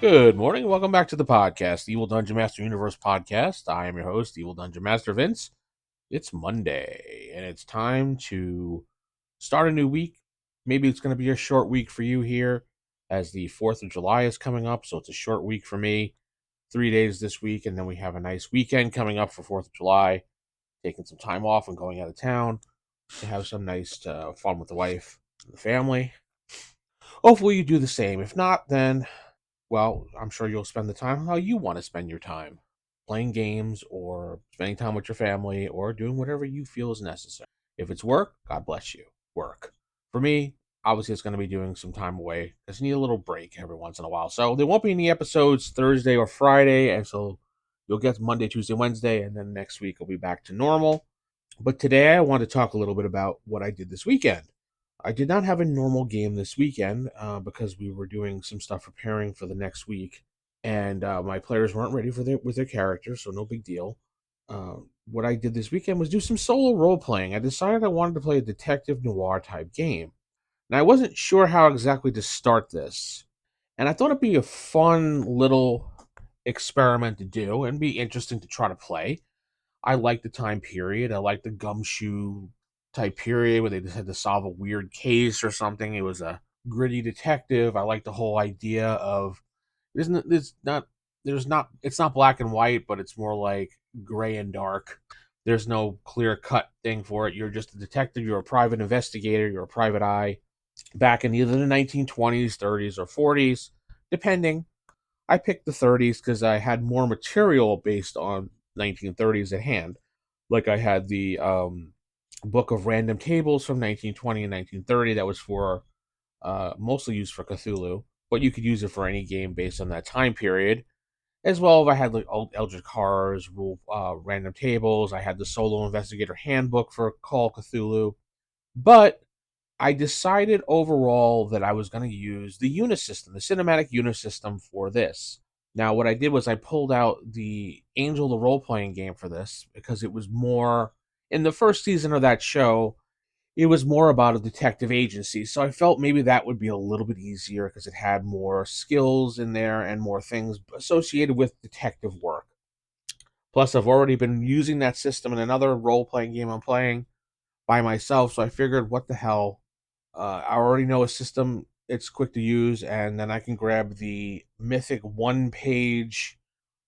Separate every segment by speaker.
Speaker 1: Good morning. Welcome back to the podcast, the Evil Dungeon Master Universe podcast. I am your host, Evil Dungeon Master Vince. It's Monday, and it's time to start a new week. Maybe it's going to be a short week for you here, as the 4th of July is coming up, so it's a short week for me. 3 days this week, and then we have a nice weekend coming up for 4th of July, taking some time off and going out of town to have some nice fun with the wife and the family. Hopefully, you do the same. If not, then well, I'm sure you'll spend the time how you want to spend your time, playing games or spending time with your family or doing whatever you feel is necessary. If it's work, God bless you. Work. For me, obviously it's going to be doing some time away. I just need a little break every once in a while. So there won't be any episodes Thursday or Friday, and so you'll get Monday, Tuesday, Wednesday, and then next week will be back to normal. But today I want to talk a little bit about what I did this weekend. I did not have a normal game this weekend because we were doing some stuff preparing for the next week, and my players weren't ready for with their characters, so no big deal. What I did this weekend was do some solo role playing. I decided I wanted to play a detective noir type game, and I wasn't sure how exactly to start this. And I thought it'd be a fun little experiment to do and be interesting to try to play. I like the time period. I like the gumshoe type period where they just had to solve a weird case or something. It was a gritty detective. I like the whole idea of isn't it's not there's not it's not black and white, but it's more like gray and dark. There's no clear cut thing for it. You're just a detective, you're a private investigator, you're a private eye back in either the 1920s, 30s, or 40s, depending. I picked the 30s because I had more material based on 1930s at hand. Like I had the book of random tables from 1920 and 1930 that was for mostly used for Cthulhu, but you could use it for any game based on that time period. As well as I had like old Eldritch horrors, rule random tables. I had the solo investigator handbook for Call Cthulhu, but I decided overall that I was going to use the Unisystem, the Cinematic Unisystem for this. Now, what I did was I pulled out the Angel the role playing game for this because it was more in the first season of that show. It was more about a detective agency, so I felt maybe that would be a little bit easier because it had more skills in there and more things associated with detective work. Plus, I've already been using that system in another role playing game I'm playing by myself, so I figured, what the hell? I already know a system, it's quick to use, and then I can grab the Mythic One Page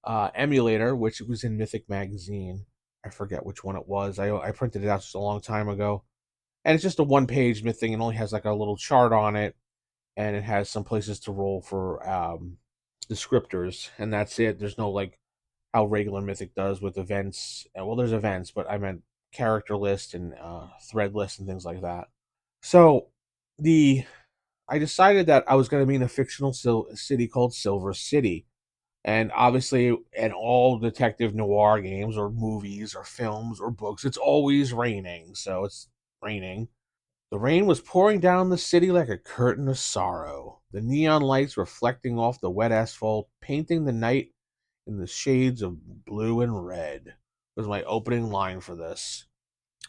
Speaker 1: emulator, which was in Mythic Magazine. I forget which one it was. I printed it out just a long time ago. And it's just a one page thing. It only has like a little chart on it, and it has some places to roll for descriptors, and that's it. There's no like how regular Mythic does with events. Well, there's events, but I meant character list and thread list and things like that. So the I decided that I was going to be in a fictional city called Silver City. And obviously, in all detective noir games or movies or films or books, it's always raining. So it's raining. The rain was pouring down the city like a curtain of sorrow, the neon lights reflecting off the wet asphalt, painting the night in the shades of blue and red, was my opening line for this.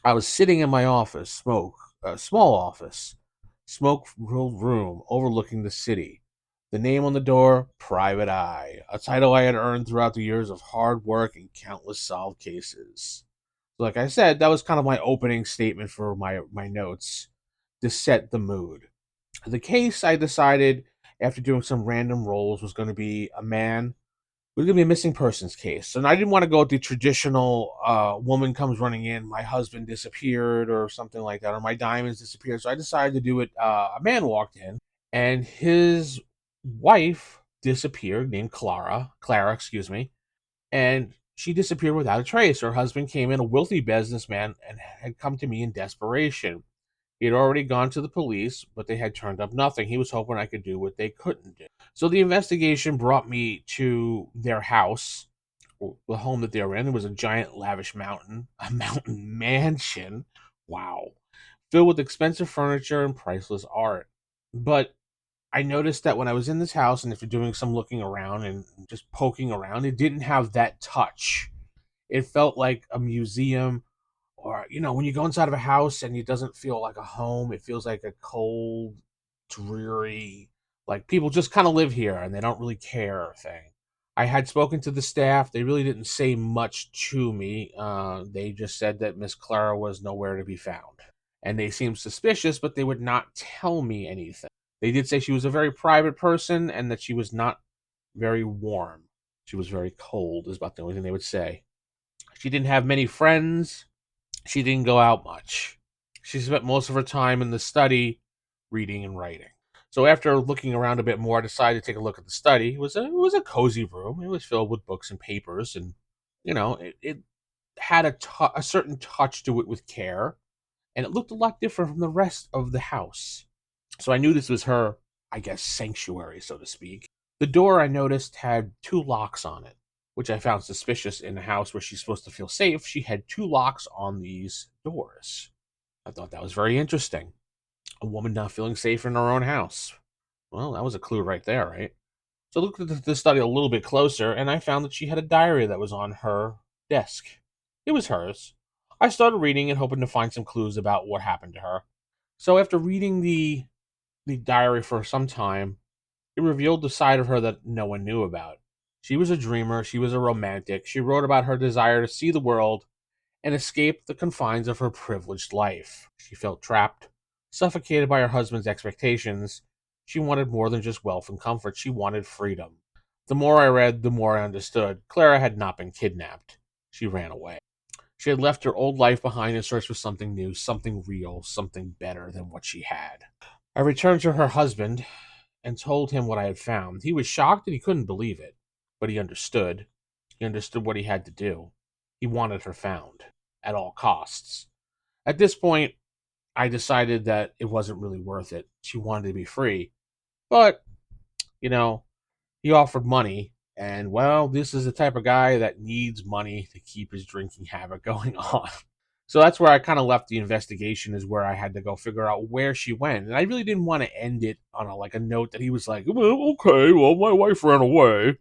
Speaker 1: I was sitting in my office, small office, smoke-filled room overlooking the city. The name on the door, Private Eye, a title I had earned throughout the years of hard work and countless solved cases. So like I said, that was kind of my opening statement for my notes to set the mood. The case I decided after doing some random rolls was going to be a man was going to be a missing persons case. And I didn't want to go with the traditional woman comes running in, my husband disappeared, or something like that, or my diamonds disappeared. So I decided to do it. A man walked in, and his wife disappeared, named Clara, excuse me, and she disappeared without a trace. Her husband came in, a wealthy businessman, and had come to me in desperation. He had already gone to the police, but they had turned up nothing. He was hoping I could do what they couldn't do. So the investigation brought me to their house, the home that they were in. It was a giant, lavish mountain, a mountain mansion. Wow. Filled with expensive furniture and priceless art. But I noticed that when I was in this house, and after doing some looking around and just poking around, it didn't have that touch. It felt like a museum, or when you go inside of a house and it doesn't feel like a home, it feels like a cold, dreary, like people just kind of live here and they don't really care thing. I had spoken to the staff. They really didn't say much to me. They just said that Miss Clara was nowhere to be found. And they seemed suspicious, but they would not tell me anything. They did say she was a very private person and that she was not very warm. She was very cold, is about the only thing they would say. She didn't have many friends. She didn't go out much. She spent most of her time in the study reading and writing. So after looking around a bit more, I decided to take a look at the study. It was a cozy room. It was filled with books and papers, and it had a certain touch to it with care, and it looked a lot different from the rest of the house. So I knew this was her, I guess, sanctuary, so to speak. The door, I noticed, had two locks on it, which I found suspicious in a house where she's supposed to feel safe. She had two locks on these doors. I thought that was very interesting. A woman not feeling safe in her own house. Well, that was a clue right there, right? So I looked at the study a little bit closer, and I found that she had a diary that was on her desk. It was hers. I started reading and hoping to find some clues about what happened to her. So after reading the diary for some time, it revealed the side of her that no one knew about. She was a dreamer, she was a romantic. She wrote about her desire to see the world and escape the confines of her privileged life. She felt trapped, suffocated by her husband's expectations. She wanted more than just wealth and comfort, she wanted freedom. The more I read, the more I understood. Clara had not been kidnapped. She ran away. She had left her old life behind in search for something new, something real, something better than what she had. I returned to her husband and told him what I had found. He was shocked and he couldn't believe it, but he understood. He understood what he had to do. He wanted her found at all costs. At this point, I decided that it wasn't really worth it. She wanted to be free. But, you know, he offered money, and well, this is the type of guy that needs money to keep his drinking habit going on. So that's where I kind of left the investigation, is where I had to go figure out where she went. And I really didn't want to end it on a note that he was like, well, okay, well, my wife ran away.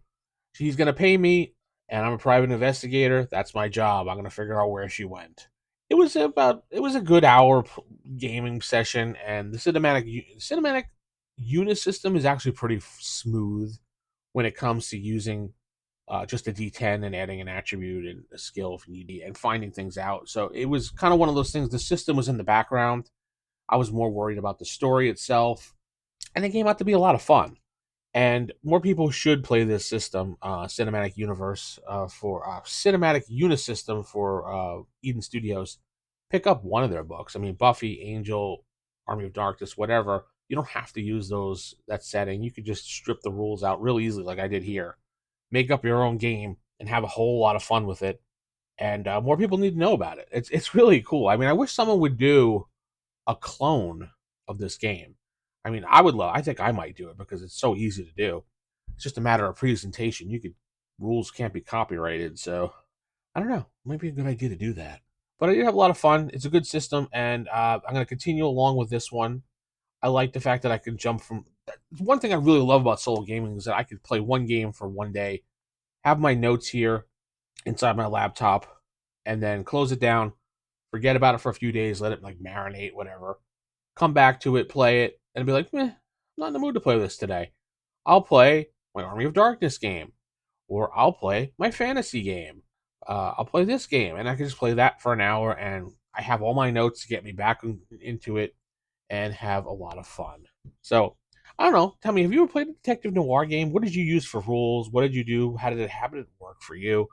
Speaker 1: He's going to pay me, and I'm a private investigator. That's my job. I'm going to figure out where she went. It was a good hour gaming session, and the cinematic Unisystem is actually pretty smooth when it comes to using just a D10 and adding an attribute and a skill if you need and finding things out. So it was kind of one of those things. The system was in the background. I was more worried about the story itself, and it came out to be a lot of fun. And more people should play this system, Cinematic Unisystem for Eden Studios. Pick up one of their books. I mean, Buffy, Angel, Army of Darkness, whatever. You don't have to use that setting. You could just strip the rules out real easily, like I did here. Make up your own game and have a whole lot of fun with it. And more people need to know about it. It's really cool. I mean, I wish someone would do a clone of this game. I mean, I think I might do it because it's so easy to do. It's just a matter of presentation. Rules can't be copyrighted, so I don't know. It might be a good idea to do that. But I did have a lot of fun. It's a good system, and I'm going to continue along with this one. I like the fact that I can jump from. One thing I really love about solo gaming is that I could play one game for one day, have my notes here inside my laptop, and then close it down, forget about it for a few days, let it like marinate, whatever. Come back to it, play it, and be like, I'm not in the mood to play this today. I'll play my Army of Darkness game, or I'll play my fantasy game. I'll play this game, and I can just play that for an hour, and I have all my notes to get me back into it and have a lot of fun. So, I don't know. Tell me, have you ever played a Detective Noir game? What did you use for rules? What did you do? How did it work for you?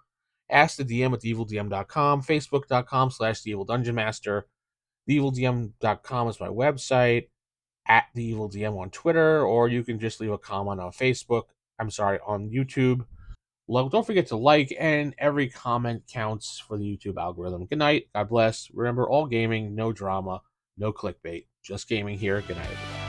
Speaker 1: Ask the DM at theevildm.com, facebook.com/theevildungeonmaster. Theevildm.com is my website, at theevildm on Twitter, or you can just leave a comment on Facebook. I'm sorry, on YouTube. Don't forget to like, and every comment counts for the YouTube algorithm. Good night. God bless. Remember, all gaming, no drama, no clickbait. Just gaming here. Good night, everybody.